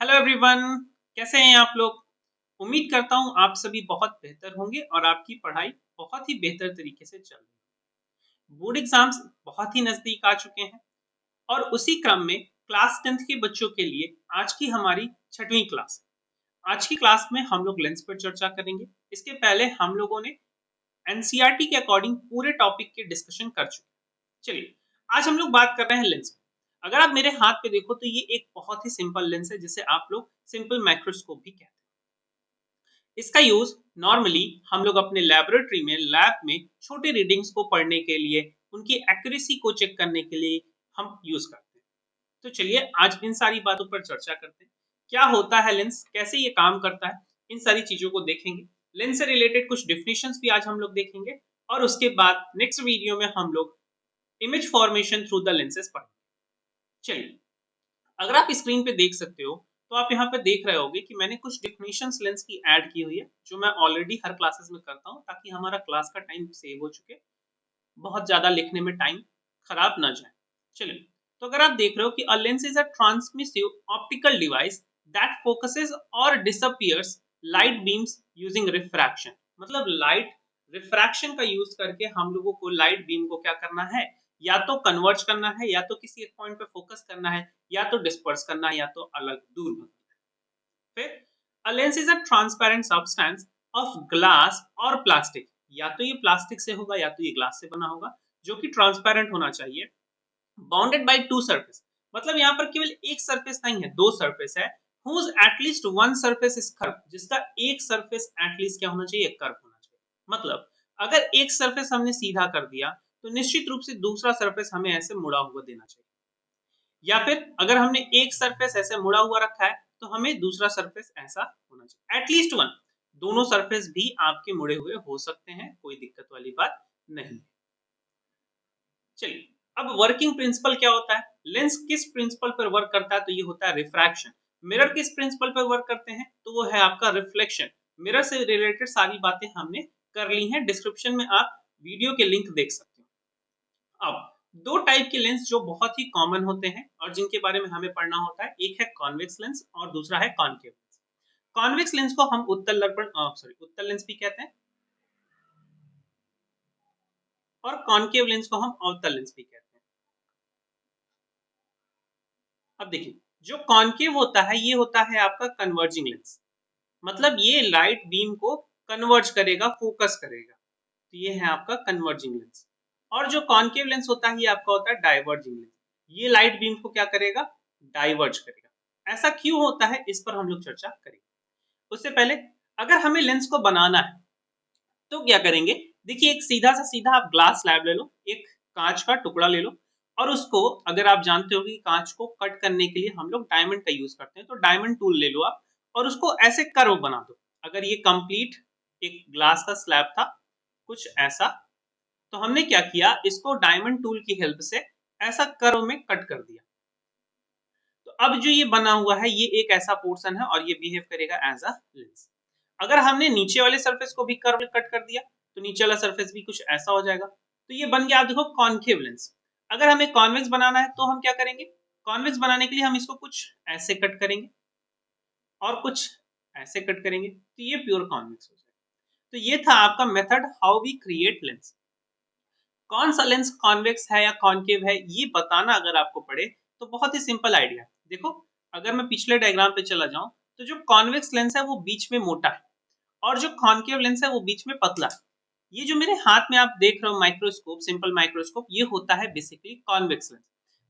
Hello everyone. कैसे हैं आप लोग? उम्मीद करता हूँ आप सभी बहुत बेहतर होंगे और आपकी पढ़ाई बहुत ही बेहतर तरीके से चल रही है। बोर्ड एग्जाम्स बहुत ही नज़दीक आ चुके हैं और उसी क्रम में क्लास 10th के बच्चों के लिए आज की हमारी छठवीं क्लास है। आज की क्लास में हम लोग लेंस पर चर्चा करेंगे। इसके पहले हम लोगों ने एनसीईआरटी के अकॉर्डिंग पूरे टॉपिक की डिस्कशन कर चुके हैं। चलिए, आज हम लोग बात कर रहे हैं लेंस। अगर आप मेरे हाथ पे देखो तो ये एक बहुत ही सिंपल लेंस है जिसे आप लोग सिंपल माइक्रोस्कोप भी कहते हैं। इसका यूज नॉर्मली हम लोग अपने लेबोरेटरी में लैब में छोटे रीडिंग्स को पढ़ने के लिए, उनकी एक्यूरेसी को चेक करने के लिए हम यूज करते हैं। तो चलिए आज इन सारी बातों पर चर्चा करते हैं। क्या होता है लेंस, कैसे ये काम करता है, इन सारी चीजों को देखेंगे। लेंस से रिलेटेड कुछ डिफिनेशंस भी आज हम लोग देखेंगे और उसके बाद नेक्स्ट वीडियो में हम लोग image formation through the lenses पढ़ेंगे। चलिए, अगर आप स्क्रीन पे देख सकते हो तो आप यहाँ पे देख रहे होगे कि मैंने कुछ डिफिनेशंस लेंस की ऐड की हुई है जो मैं ऑलरेडी हर क्लासेस में करता हूँ ताकि हमारा क्लास का टाइम सेव हो चुके, बहुत ज्यादा लिखने में टाइम खराब ना जाए। चलिए, तो अगर आप देख रहे हो कि a lens is a transmissive optical device that focuses और disappears light beams using refraction. मतलब लाइट रिफ्रैक्शन का यूज करके हम लोगों को लाइट बीम को क्या करना है, या तो कन्वर्ज करना है, या तो किसी एक पॉइंट पे फोकस करना है, या तो डिस्पर्स करना है, या तो अलग दूर भगाना है। फिर अ lens is a transparent substance of glass और प्लास्टिक। या तो ये प्लास्टिक से होगा या तो ये ग्लास से बना होगा, जो कि ट्रांसपेरेंट होना चाहिए। बाउंडेड बाय टू सरफेस, मतलब यहाँ पर केवल एक सरफेस नहीं है, दो सरफेस है। Whose at least one surface is curve, जिसका एक सरफेस एटलीस्ट क्या होना चाहिए, कर्व होना चाहिए। मतलब अगर एक सरफेस हमने सीधा कर दिया तो निश्चित रूप से दूसरा सरफेस हमें ऐसे मुड़ा हुआ देना चाहिए, या फिर अगर हमने एक सरफेस ऐसे मुड़ा हुआ रखा है तो हमें दूसरा सरफेस ऐसा होना चाहिए, एटलीस्ट वन। दोनों सरफेस भी आपके मुड़े हुए हो सकते हैं, कोई दिक्कत वाली बात नहीं। चलिए, अब वर्किंग प्रिंसिपल क्या होता है, लेंस किस प्रिंसिपल पर वर्क करता है, तो ये होता है रिफ्रैक्शन। मिरर किस प्रिंसिपल पर वर्क करते हैं, तो वो है आपका रिफ्लेक्शन। मिरर से रिलेटेड सारी बातें हमने कर ली हैं, डिस्क्रिप्शन में आप वीडियो के लिंक देख सकते हो। अब दो टाइप के लेंस जो बहुत ही कॉमन होते हैं और जिनके बारे में हमें पढ़ना होता है, एक है कॉन्वेक्स लेंस और दूसरा है कॉनकेव लेंस। कॉन्वेक्स लेंस को हम उत्तल दर्पण उत्तल लेंस भी कहते हैं और कॉनकेव लेंस को हम अवतल लेंस भी कहते हैं। अब देखिए, जो कॉनकेव होता है ये होता है आपका कन्वर्जिंग लेंस। मतलब ये लाइट बीम को कन्वर्ज करेगा, फोकस करेगा, तो ये है आपका कन्वर्जिंग लेंस। और जो कॉनकेव लेंस होता है ये आपका होता है डाइवर्जिंग लेंस। ये लाइट बीम को क्या करेगा, डाइवर्ज करेगा। ऐसा क्यों होता है इस पर हम लोग चर्चा करेंगे। उससे पहले अगर हमें लेंस को बनाना है तो क्या करेंगे, देखिए एक सीधा सा सीधा आप ग्लास स्लैब ले लो, एक कांच का टुकड़ा ले लो, और उसको, अगर आप जानते हो कि कांच को कट करने के लिए हम लोग डायमंड का यूज करते हैं, तो डायमंड टूल ले लो आप और उसको ऐसे कर्व बना दो। अगर ये कंप्लीट एक ग्लास का स्लैब था कुछ ऐसा, तो हमने क्या किया, इसको डायमंड टूल की हेल्प से ऐसा कर्व में कट कर दिया। तो अब जो ये बना हुआ है ये एक ऐसा पोर्शन है और ये बिहेव करेगा एज अ लेंस। अगर हमने नीचे वाले सरफेस को भी कर्व कट कर दिया तो नीचे वाला सरफेस भी कुछ ऐसा हो जाएगा, तो ये बन गया, आप देखो, कॉनकेव लेंस। अगर हमें कॉन्वेक्स बनाना है तो हम क्या करेंगे, कॉन्वेक्स बनाने के लिए हम इसको कुछ ऐसे कट करेंगे और कुछ ऐसे कट करेंगे, तो ये प्योर कॉन्वेक्स हो जाएगा। तो ये था आपका method how we create lens. कौन सा लेंस कॉन्वेक्स है या कॉनकेव है ये बताना अगर आपको पड़े तो बहुत ही सिंपल आइडिया है। देखो, अगर मैं पिछले डायग्राम पे चला जाऊं तो जो कॉन्वेक्स लेंस है वो बीच में मोटा है और जो कॉनकेव लेंस है वो बीच में पतला है। ये जो मेरे हाथ में आप देख रहे हो माइक्रोस्कोप, सिंपल माइक्रोस्कोप, ये होता है बेसिकली कॉन्वेक्स लेंस।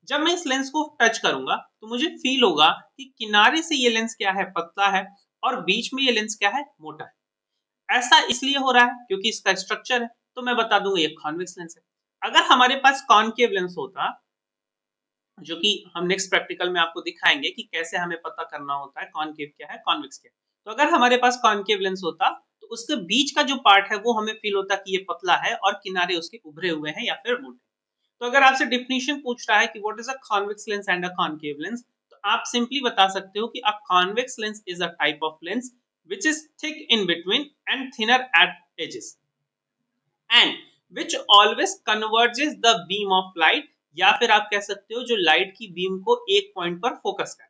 जब मैं इस लेंस को टच करूंगा तो मुझे फील होगा कि किनारे से ये लेंस क्या है, पतला है, और बीच में ये लेंस क्या है, मोटा है। ऐसा इसलिए हो रहा है क्योंकि इसका स्ट्रक्चर है, तो मैं बता दूंगा ये कॉन्वेक्स लेंस है। अगर हमारे पास कॉनकेव लेंस होता, जो कि हम नेक्स्ट प्रैक्टिकल में आपको दिखाएंगे कि कैसे हमें पता करना होता है कॉनकेव क्या है, कॉन्वेक्स क्या है। तो अगर हमारे पास कॉनकेव लेंस होता तो उसके बीच का जो पार्ट है वो हमें फील होता कि ये पतला है और किनारे उसके उभरे हुए हैं या फिर मोटे। तो अगर आपसे डिफिनेशन पूछ रहा है कि what is a convex lens and a concave lens, तो आप सिंपली बता सकते हो कि a convex lens is a type of lens which is thick in between and thinner at edges and which always converges the beam of light, या फिर आप कह सकते हो जो लाइट की बीम को एक पॉइंट पर फोकस करे।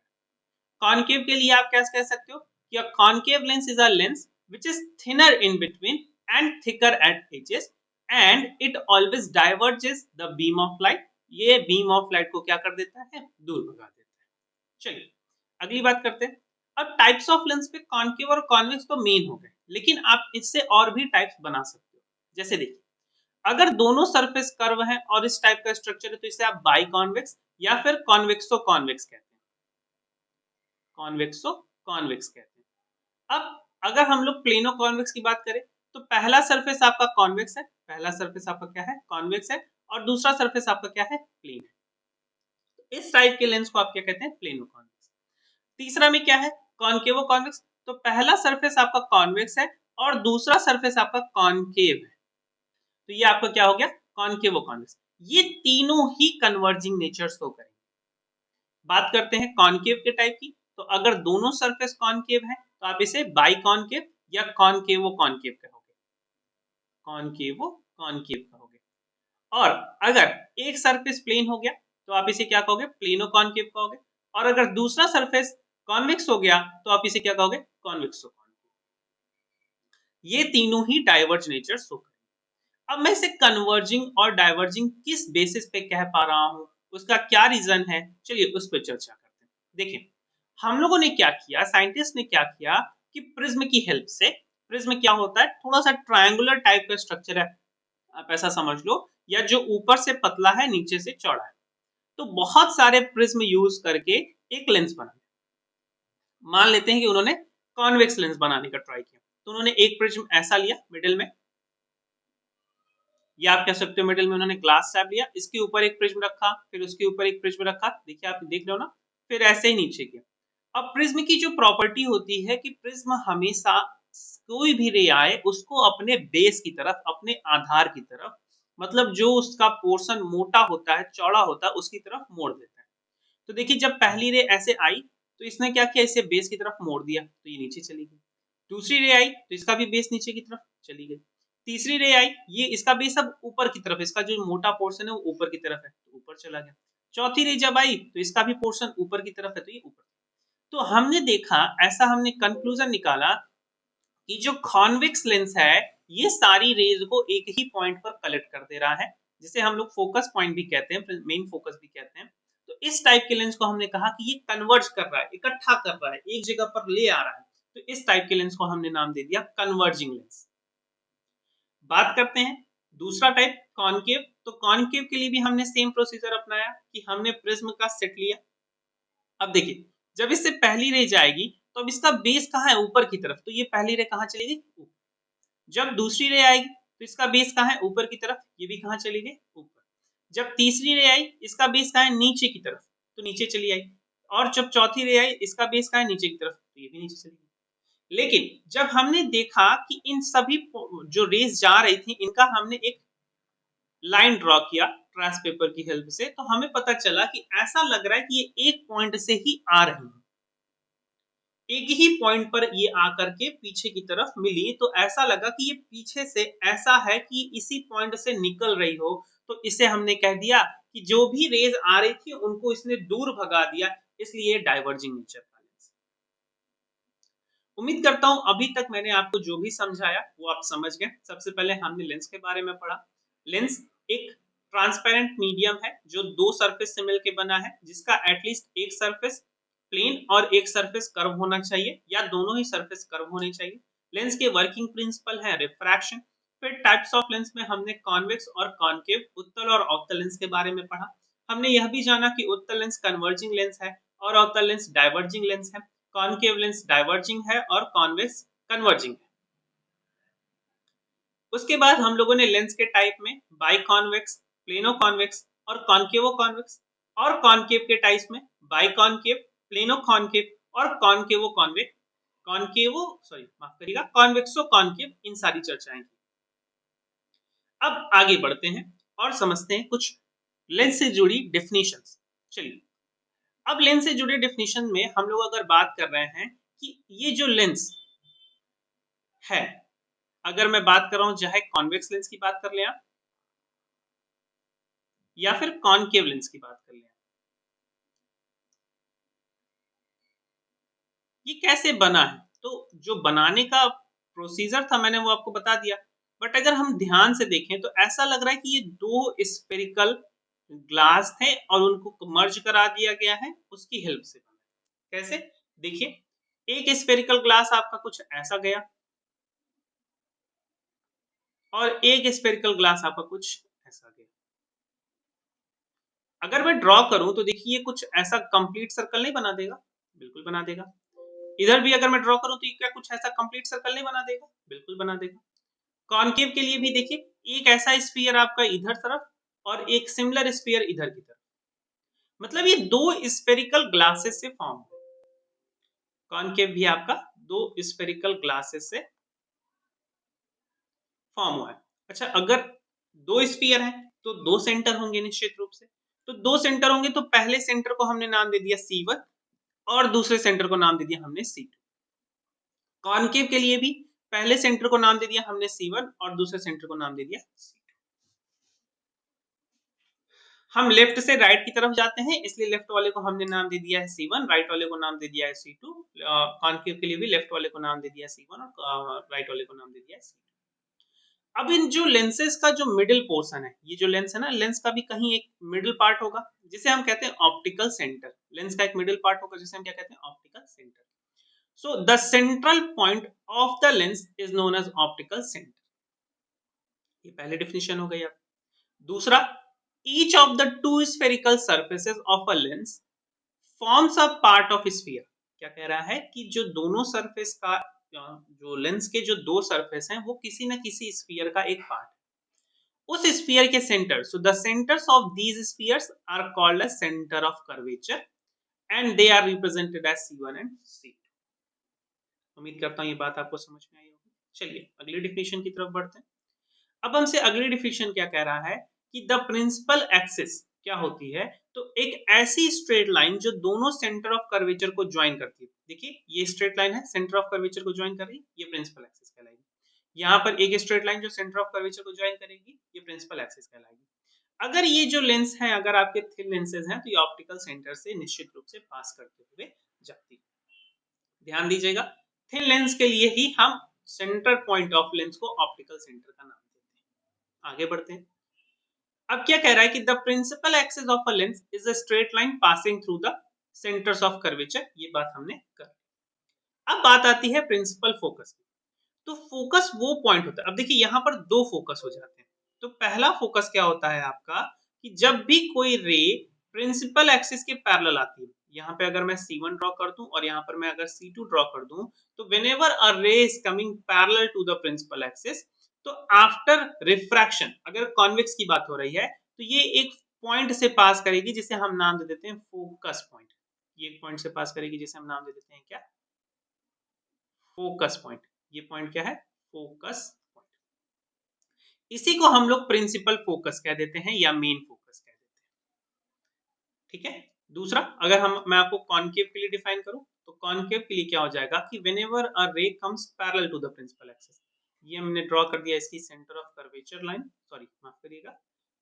कॉनकेव के लिए आप क्या कह सकते हो कि अ concave lens is a lens which is thinner in between and thicker at edges and it always diverges the beam of light. ये beam of light को क्या कर देता है, दूर भगा देता है। चलिए अगली बात करते हैं। अब टाइप्स ऑफ लेंस पे कॉनकेव और कॉन्वेक्स तो मेन हो गए, लेकिन आप इससे और भी टाइप्स बना सकते हो। जैसे देखिए, अगर दोनों सरफेस कर्व है और इस टाइप का स्ट्रक्चर है तो इसे आप बाई कॉन्वेक्स या फिर कॉन्वेक्सो कॉन्वेक्स कहते हैं। कॉन्वेक्सो कॉन्वेक्स कहते हैं। अब अगर हम लोग प्लेनो कॉन्वेक्स की बात करें तो पहला सरफेस आपका कॉन्वेक्स है, पहला सरफेस आपका क्या है, कॉन्वेक्स है, और दूसरा सरफेस आपका क्या है, प्लेन है। तो इस टाइप के लेंस को आप क्या कहते हैं, प्लेनो कॉन्वेक्स। तीसरा में क्या है, कॉनकेवो कॉन्वेक्स। तो पहला सरफेस आपका कॉन्वेक्स है और दूसरा सरफेस आपका कॉनकेव है, तो ये आपका क्या हो गया, कॉनकेवो कॉन्वेक्स। ये तीनों ही कन्वर्जिंग नेचर शो करेंगे। बात करते हैं कॉनकेव के टाइप की, तो अगर दोनों सरफेस कॉनकेव है तो आप इसे बाई कॉनकेव या कॉनकेवो कॉनकेव कहोगे, कॉनकेवो कॉनकेव कहोगे। और अगर एक सरफेस प्लेन हो गया तो आप इसे क्या कहोगे, प्लेनो कॉनकेव कहोगे। और अगर दूसरा सरफेस कॉन्वेक्स हो गया तो आप इसे क्या कहोगे, कॉन्वेक्सो कॉनकेव। ये तीनों ही डाइवर्ज नेचर शो करेंगे। अब मैं इसे कन्वर्जिंग और डाइवर्जिंग किस बेसिस पे कह पा रहा हूं, उसका क्या रीजन है, चलिए उस पर चर्चा करते हैं। देखिए, हम लोगों ने क्या किया, साइंटिस्ट ने क्या किया कि प्रिज्म की हेल्प से, प्रिज्म क्या होता है, थोड़ा सा ट्रायंगुलर टाइप का स्ट्रक्चर है, आप ऐसा समझ लो, या जो ऊपर से पतला है नीचे से चौड़ा है। तो बहुत सारे प्रिज्म यूज करके एक लेंस बना। मान लेते हैं कि उन्होंने कॉन्वेक्स लेंस बनाने का ट्राई किया, तो उन्होंने एक प्रिज्म ऐसा लिया मिडिल में, या आप कह सकते हो मिडिल में उन्होंने ग्लास स्लैब लिया, इसके ऊपर एक प्रिज्म रखा, फिर उसके ऊपर एक प्रिज्म रखा, देखिए आप देख रहे हो ना, फिर ऐसे ही नीचे किया। अब प्रिज्म की जो प्रॉपर्टी होती है कि प्रिज्म हमेशा कोई भी रे आए उसको अपने बेस की तरफ, अपने आधार की तरफ, मतलब जो उसका पोर्शन मोटा होता है, चौड़ा होता है, उसकी तरफ मोड़ देता है। तो देखिए, जब पहली रे ऐसे आई तो इसने क्या किया, इसे बेस की तरफ मोड़ दिया, तो ये नीचे चली गई। दूसरी रे आई तो इसका भी बेस नीचे की तरफ चली गई। तीसरी रे आई, ये इसका बेस अब ऊपर की तरफ, इसका जो मोटा पोर्शन है वो ऊपर की तरफ है, तो ऊपर चला गया। चौथी रे जब आई तो इसका भी पोर्शन ऊपर की तरफ है, तो ये ऊपर। तो हमने देखा, ऐसा हमने कंक्लूजन निकाला कि जो कॉन्वेक्स लेंस है ये सारी रेज को एक ही पॉइंट पर कलेक्ट कर दे रहा है, जिसे हम लोग फोकस पॉइंट भी कहते हैं, मेन फोकस भी कहते हैं। तो इस टाइप के लेंस को हमने कहा कि ये कन्वर्ज कर रहा है, इकट्ठा कर रहा है, एक जगह पर ले आ रहा है, तो इस टाइप के लेंस को हमने नाम दे दिया कन्वर्जिंग लेंस। बात करते हैं दूसरा टाइप, कॉनकेव। तो कॉनकेव के लिए भी हमने सेम प्रोसीजर अपनाया कि हमने प्रिज्म का सेट लिया। अब देखिए, जब इससे पहली रे जाएगी तो अब इसका बेस कहाँ है, ऊपर की तरफ, तो ये पहली रे कहाँ चली गई, जब दूसरी रे आएगी तो इसका बेस कहाँ है, ऊपर की तरफ, ये भी कहाँ चली गई, ऊपर। जब तीसरी रे आई इसका बेस कहाँ है, नीचे की तरफ, तो नीचे चली आई। और जब चौथी रे आई इसका बेस कहाँ है, नीचे की तरफ, तो ये भी नीचे चली गई। लेकिन जब हमने देखा कि इन सभी जो रेस जा रही थी इनका हमने एक लाइन ड्रॉ किया ट्रांस पेपर की हेल्प से, तो हमें पता चला कि ऐसा लग रहा है कि ये एक पॉइंट से ही आ रही है, एक ही पॉइंट पर ये आकर के पीछे की तरफ मिली, तो ऐसा लगा कि ये पीछे से ऐसा है कि इसी पॉइंट से निकल रही हो। तो इसे हमने कह दिया कि जो भी रेज आ रही थी उनको इसने दूर भगा दिया, इसलिए डाइवर्जिंग नेचर का लेंस। उम्मीद करता हूं अभी तक मैंने आपको जो भी समझाया वो आप समझ गए। सबसे पहले हमने लेंस के बारे में पढ़ा। लेंस एक ट्रांसपेरेंट मीडियम है जो दो सरफेस से मिलकर बना है, जिसका एटलीस्ट एक सरफेस प्लेन और एक सरफेस कर्व होना चाहिए, या दोनों ही सरफेस कर्व होनी चाहिए। लेंस के वर्किंग प्रिंसिपल है रिफ्रैक्शन। फिर टाइप्स ऑफ लेंस में हमने कॉन्वेक्स और कॉनकेव, उत्तल और अवतल लेंस के बारे में पढ़ा। हमने यह भी जाना कि उत्तल लेंस कन्वर्जिंग लेंस है और अवतल लेंस डाइवर्जिंग लेंस है, कॉनकेव लेंस डाइवर्जिंग है और कॉन्वेक्स कन्वर्जिंग है। उसके बाद हम लोगों ने लेंस के टाइप में बाई कॉन्वेक्स, प्लेनो कॉन्वेक्स और कॉनकेवो कॉन्वेक्स, और कॉनकेव के टाइप्स में बाई कॉनकेव, प्लेनो कॉनकेव और कॉनकेवो कॉन्वेक्स, कॉनकेवो सॉरी माफ करिएगा, कॉन्वेक्सो कॉनकेव, इन सारी चर्चाएं की। अब आगे बढ़ते हैं और समझते हैं कुछ लेंस से जुड़ी डेफिनेशंस। चलिए, अब लेंस से जुड़े डेफिनेशन में हम लोग अगर बात कर रहे हैं कि ये जो लेंस है, अगर मैं बात कर रहा हूं चाहे कॉन्वेक्स लेंस की बात कर लें आप या फिर कॉनकेव लेंस की बात कर लें, ये कैसे बना है? तो जो बनाने का प्रोसीजर था मैंने वो आपको बता दिया। बट अगर हम ध्यान से देखें तो ऐसा लग रहा है कि ये 2 स्फेरिकल ग्लास थे और उनको मर्ज करा दिया गया है उसकी हेल्प से बना है। कैसे? देखिए, एक स्फेरिकल ग्लास आपका कुछ ऐसा गया और एक स्फेरिकल ग्लास आपका कुछ ऐसा गया। अगर मैं ड्रॉ करूँ तो देखिए ये कुछ ऐसा कंप्लीट सर्कल नहीं बना देगा? बिल्कुल बना देगा। इधर भी अगर मैं ड्रॉ करूँ तो ये क्या कुछ ऐसा कंप्लीट सर्कल नहीं बना देगा? बिल्कुल बना देगा। कॉनकेव के लिए भी देखिए एक ऐसा स्फीयर आपका इधर तरफ और एक सिमिलर स्फीयर इधर की तरफ। मतलब ये 2 स्फेरिकल ग्लासेस से फॉर्म हुआ है। कॉनकेव भी आपका 2 स्फेरिकल ग्लासेस से फॉर्म हुआ है। अच्छा अगर 2 स्फीयर हैं तो 2 सेंटर होंगे निश्चित रूप से। तो 2 सेंटर होंगे तो पहले सेंटर को हमने नाम दे दिया C1 और दूसरे सेंटर को नाम दे दिया हमने C2। कॉनकेव के लिए भी पहले सेंटर को नाम दे दिया हमने C1 और दूसरे सेंटर को नाम दे दिया C2। हम लेफ्ट से राइट की तरफ जाते हैं इसलिए लेफ्ट वाले को हमने नाम दे दिया है C1, राइट वाले को नाम दे दिया है C2। कॉनकेव के लिए भी लेफ्ट वाले को नाम दे दिया C1 और राइट वाले को नाम दे दिया है C2। अब इन जो लेंसेज का जो मिडिल पोर्शन है, ये जो लेंस है ना, लेंस का भी कहीं एक मिडिल पार्ट होगा जिसे हम कहते हैं ऑप्टिकल सेंटर। लेंस का एक मिडिल पार्ट होगा जिसे हम क्या कहते हैं? Optical centre. So the central point of the lens is known as optical centre. ये पहली डेफिनेशन हो गई। अब दूसरा, each of the two spherical surfaces of a lens forms a part of sphere। क्या कह रहा है कि जो दोनों सरफेस का जो लेंस के जो दो सरफेस हैं वो किसी न किसी स्फीयर का एक पार्ट है। उस स्फीयर के centre, so the centres of these spheres are called as centre of curvature and they are represented as C1 and C2। उम्मीद करता हूं ये बात आपको समझ में आई होगी। चलिए अगली डेफिनेशन की तरफ बढ़ते हैं। अब हमसे अगली डिफिनेशन क्या कह रहा है कि द प्रिंसिपल एक्सिस क्या होती है? तो एक ऐसी स्ट्रेट लाइन जो दोनों सेंटर ऑफ कर्वेचर को ज्वाइन करती है। देखिए ये स्ट्रेट लाइन है, सेंटर ऑफ कर्वेचर को ज्वाइन कर रही है, ये प्रिंसिपल एक्सिस कहलाएगी। यहाँ पर एक स्ट्रेट लाइन जो सेंटर ऑफ कर्वेचर को ज्वाइन करेगी, ये प्रिंसिपल एक्सिस कहलाएगी। अगर ये जो लेंस है, अगर आपके थिन लेंसेज हैं तो ये ऑप्टिकल सेंटर से निश्चित रूप से पास करते हुए जाती है। ध्यान दीजिएगा, थिन लेंस के लिए ही हम सेंटर पॉइंट ऑफ लेंस को ऑप्टिकल सेंटर का नाम देते हैं। आगे बढ़ते हैं। अब क्या कह रहा है कि the principal axis of a lens is a straight line passing through the centres of curvature. ये बात हमने कर। अब बात आती है प्रिंसिपल फोकस की। तो फोकस वो पॉइंट होता है। अब देखिए यहाँ पर दो फोकस हो जाते हैं। तो पहला फोकस क्या होता है आपका कि जब भी कोई रे प्रिंसिपल एक्सिस के पैरेलल आती है, यहाँ पे अगर मैं C1 ड्रॉ कर दूं और यहाँ पर मैं अगर C2 ड्रॉ कर दूं, तो whenever a ray is coming parallel to the principal axis, तो आफ्टर रिफ्रैक्शन, अगर कॉन्वेक्स की बात हो रही है, तो ये एक पॉइंट से पास करेगी जिसे हम नाम दे देते हैं फोकस पॉइंट। ये एक पॉइंट से पास करेगी जिसे हम नाम दे देते हैं क्या? Focus point. ये पॉइंट क्या है? Focus point. इसी को हम लोग प्रिंसिपल फोकस कह देते हैं या मेन फोकस कह देते हैं। ठीक है। दूसरा, अगर हम मैं आपको कॉनकेव के लिए डिफाइन करूं तो कॉनकेव के लिए क्या हो जाएगा कि whenever a ray comes parallel to the principal axis, ये हमने ड्रॉ कर दिया इसकी centre of curvature line, sorry माफ करिएगा,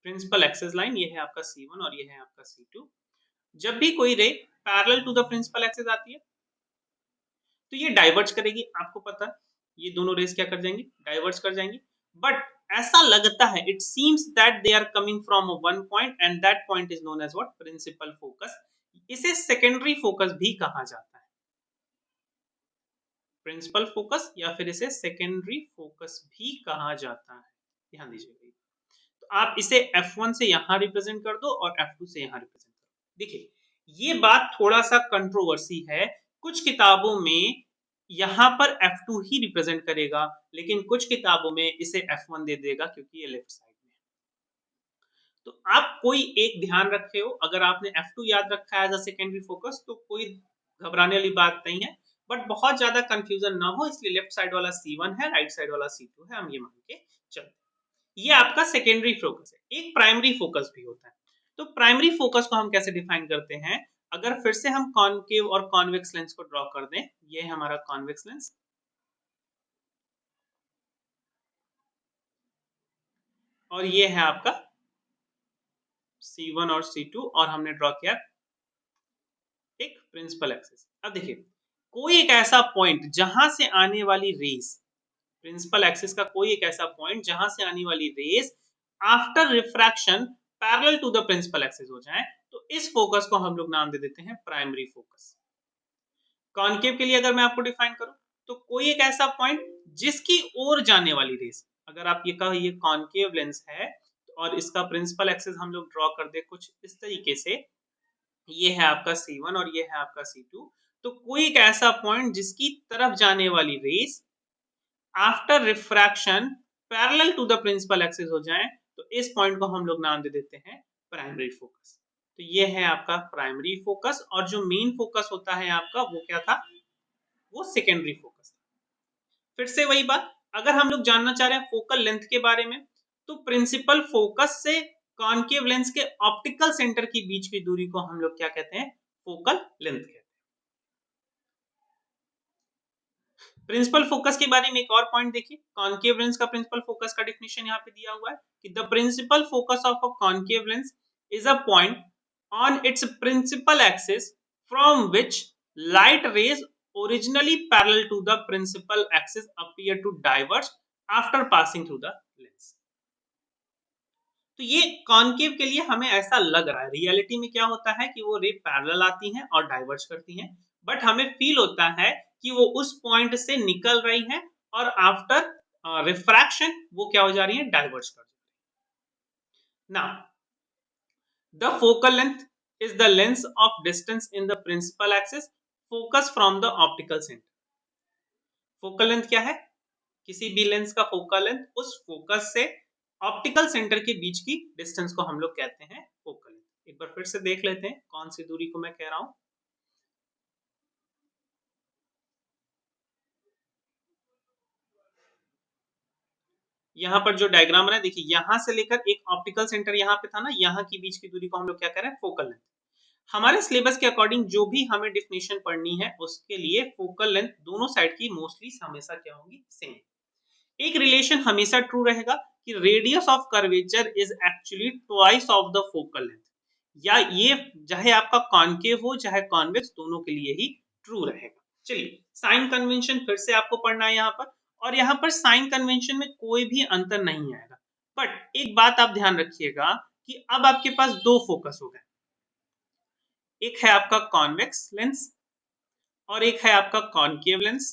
प्रिंसिपल एक्सिस लाइन। ये है आपका C1 और ये है आपका C2। जब भी कोई ray parallel to the principal axis आती है तो ये डाइवर्ज करेगी। आपको पता है ये दोनों रेस क्या कर जाएंगी? डाइवर्ज कर जाएंगी। बट ऐसा लगता है, it seems that they are coming from one point and that point is known as what? Principal focus. इसे सेकेंडरी फोकस भी कहा जाता है। प्रिंसिपल फोकस या फिर इसे सेकेंडरी फोकस भी कहा जाता है। ध्यान दीजिएगा। तो आप इसे F1 से यहां रिप्रेजेंट कर दो और F2 से यहां रिप्रेजेंट कर दो। देखिए ये बात थोड़ा सा कंट्रोवर्सी है। कुछ किताबों में यहां पर F2 ही रिप्रेजेंट करेगा, लेकिन कुछ किताबों में इसे F1 दे देगा क्योंकि ये लेफ्ट साइड में है। तो आप कोई एक ध्यान रखे हो, अगर आपने F2 याद रखा है एज अ सेकेंडरी फोकस तो कोई घबराने वाली बात नहीं है। बट बहुत ज्यादा कंफ्यूजन ना हो इसलिए लेफ्ट साइड वाला C1 है, राइट साइड वाला C2 है, हम ये मान के चलते। ये आपका सेकेंडरी फोकस है। एक प्राइमरी फोकस भी होता है। तो प्राइमरी फोकस को हम कैसे डिफाइन करते हैं? अगर फिर से हम कॉनकेव और कॉन्वेक्स लेंस को ड्रॉ कर दें, ये है हमारा कॉन्वेक्स लेंस और ये है आपका C1 और C2 और हमने ड्रॉ किया एक प्रिंसिपल एक्सिस। अब देखिए कोई एक ऐसा पॉइंट जहां से आने वाली रेस, प्रिंसिपल एक्सिस का कोई एक ऐसा पॉइंट जहां से आने वाली rays after refraction parallel to the principal axis हो जाए, तो इस फोकस को हम लोग नाम दे देते हैं प्राइमरी फोकस। कॉनकेव के लिए अगर मैं आपको डिफाइन करूं, तो कोई एक ऐसा पॉइंट जिसकी ओर जाने वाली रेस, अगर आप ये कहिए कॉनकेव लेंस है और इसका प्रिंसिपल एक्सिस हम लोग ड्रॉ कर दे कुछ इस तरीके से, ये है आपका C1 और ये है आपका C2, तो कोई एक ऐसा पॉइंट जिसकी तरफ जाने वाली rays after refraction parallel to the principal axis हो जाए, तो इस पॉइंट को हम लोग नाम दे देते हैं प्राइमरी फोकस। तो ये है आपका प्राइमरी फोकस, और जो मेन फोकस होता है आपका वो क्या था, वो सेकेंडरी फोकस। फिर से वही बात, अगर हम लोग जानना चाह रहे हैं फोकल लेंथ के बारे में, तो प्रिंसिपल फोकस से कॉनकेव लेंस के ऑप्टिकल सेंटर के बीच की दूरी को हम लोग क्या कहते हैं, फोकल लेंथ कहते हैं। प्रिंसिपल फोकस के बारे में एक और पॉइंट देखिए, कॉनकेव लेंस का प्रिंसिपल फोकस का डेफिनेशन यहाँ पे दिया हुआ है कि the principal focus of a concave lens is a point on its principal axis from which light rays originally parallel to the principal axis appear to diverge after passing through the lens। तो ये concave के लिए हमें ऐसा लग रहा है, reality में क्या होता है कि वो रे पैरेलल आती हैं और डाइवर्ज करती हैं, बट हमें फील होता है कि वो उस पॉइंट से निकल रही हैं और आफ्टर रिफ्रैक्शन वो क्या हो जा रही है, डाइवर्ज कर रही है। Now the focal length is the length of distance in the principal axis focus from the optical centre. Focal length क्या है, किसी भी लेंस का फोकल लेंथ उस फोकस से ऑप्टिकल सेंटर के बीच की डिस्टेंस को हम लोग कहते हैं फोकल लेंथ। एक बार फिर से देख लेते हैं कौन सी दूरी को मैं कह रहा हूं। यहाँ पर जो डायग्राम है देखिए, यहां से लेकर एक ऑप्टिकल सेंटर यहाँ पे था ना, यहाँ की बीच की दूरी को हम लोग क्या कह रहे हैं, फोकल लेंथ। हमारे सिलेबस के अकॉर्डिंग जो भी हमें डेफिनेशन पढ़नी है उसके लिए फोकल लेंथ दोनों साइड की मोस्टली हमेशा क्या होंगी, सेम। एक रिलेशन हमेशा ट्रू रहेगा कि radius of curvature is actually twice of the focal length, या ये चाहे आपका कॉनकेव हो चाहे कॉन्वेक्स, दोनों के लिए ही ट्रू रहेगा। चलिए साइन कन्वेंशन फिर से आपको पढ़ना है यहाँ पर, और यहाँ पर साइन कन्वेंशन में कोई भी अंतर नहीं आएगा, बट एक बात आप ध्यान रखिएगा कि अब आपके पास दो फोकस हो गए, एक है आपका कॉन्वेक्स लेंस और एक है आपका कॉनकेव लेंस,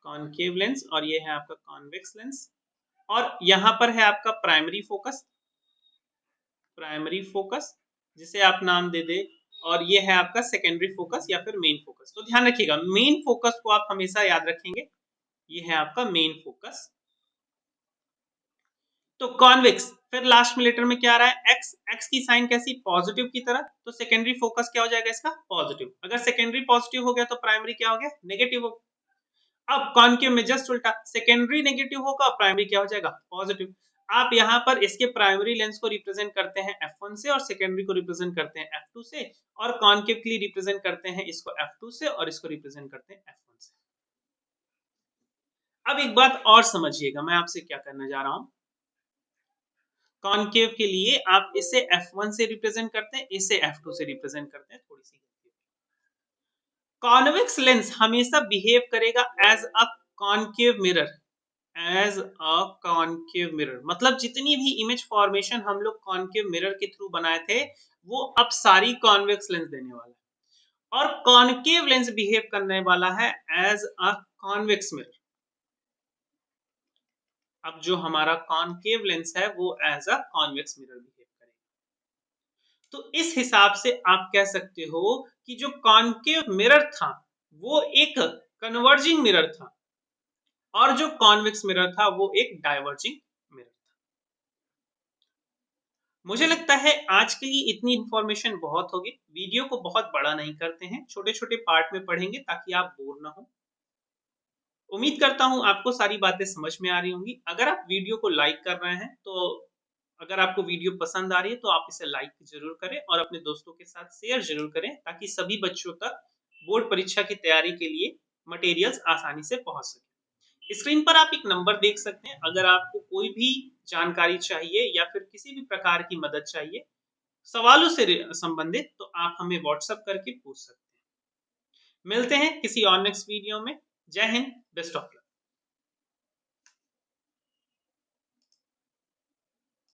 कॉनकेव लेंस और ये है आपका कॉन्वेक्स लेंस, और यहां पर है आपका प्राइमरी फोकस, प्राइमरी फोकस जिसे आप नाम दे दे, और ये है आपका सेकेंडरी फोकस या फिर मेन फोकस। तो ध्यान रखिएगा मेन फोकस को आप हमेशा याद रखेंगे, ये है आपका मेन फोकस। तो कॉन्वेक्स, फिर लास्ट में लेटर में क्या आ रहा है, एक्स, एक्स की साइन कैसी, पॉजिटिव की तरह, तो सेकेंडरी फोकस क्या हो जाएगा इसका, पॉजिटिव। अगर सेकेंडरी पॉजिटिव हो गया तो प्राइमरी क्या हो गया, नेगेटिव हो गया। अब कॉनकेव में जस्ट उल्टा, सेकेंडरी नेगेटिव होगा, प्राइमरी क्या हो जाएगा, पॉजिटिव। आप यहाँ पर इसके प्राइमरी लेंस को रिप्रेजेंट करते हैं f1 से और सेकेंडरी को रिप्रेजेंट करते हैं f2 से, और कॉनकेव के लिए रिप्रेजेंट करते हैं इसको f2 से और इसको रिप्रेजेंट करते हैं f1 से। अब एक बात और समझिएगा, मैं आपसे क्या करने जा रहा हूं, कॉनकेव के लिए आप इसे f1 से रिप्रेजेंट करते हैं, इसे f2 से रिप्रेजेंट करते हैं, थोड़ी सी कॉन्वेक्स लेंस हमेशा बिहेव करेगा as a concave mirror, as a concave mirror, मतलब जितनी भी इमेज फॉर्मेशन हम लोग कॉनकेव मिरर के थ्रू बनाए थे वो अब सारी कॉन्वेक्स लेंस देने वाला है, और कॉनकेव लेंस बिहेव करने वाला है एज अ कॉन्वेक्स मिरर। अब जो हमारा कॉनकेव लेंस है वो as a convex mirror behave करेगा। तो इस हिसाब से आप कह सकते हो कि जो कॉनकेव मिरर था वो एक कन्वर्जिंग मिरर था, और जो कॉन्वेक्स मिरर था वो एक डाइवर्जिंग मिरर था। मुझे लगता है आज के लिए इतनी इंफॉर्मेशन बहुत होगी, वीडियो को बहुत बड़ा नहीं करते हैं, छोटे छोटे पार्ट में पढ़ेंगे ताकि आप बोर ना हो। उम्मीद करता हूं आपको सारी बातें समझ में आ रही होंगी। अगर आप वीडियो को लाइक कर रहे हैं तो, अगर आपको वीडियो पसंद आ रही है तो आप इसे लाइक जरूर करें और अपने दोस्तों के साथ शेयर जरूर करें, ताकि सभी बच्चों तक बोर्ड परीक्षा की तैयारी के लिए मटेरियल्स आसानी से पहुंच सके। स्क्रीन पर आप एक नंबर देख सकते हैं, अगर आपको कोई भी जानकारी चाहिए या फिर किसी भी प्रकार की मदद चाहिए सवालों से संबंधित, तो आप हमें व्हाट्सएप करके पूछ सकते हैं। मिलते हैं किसी और नेक्स्ट वीडियो में। जय हिंद, बेस्ट ऑफ लक।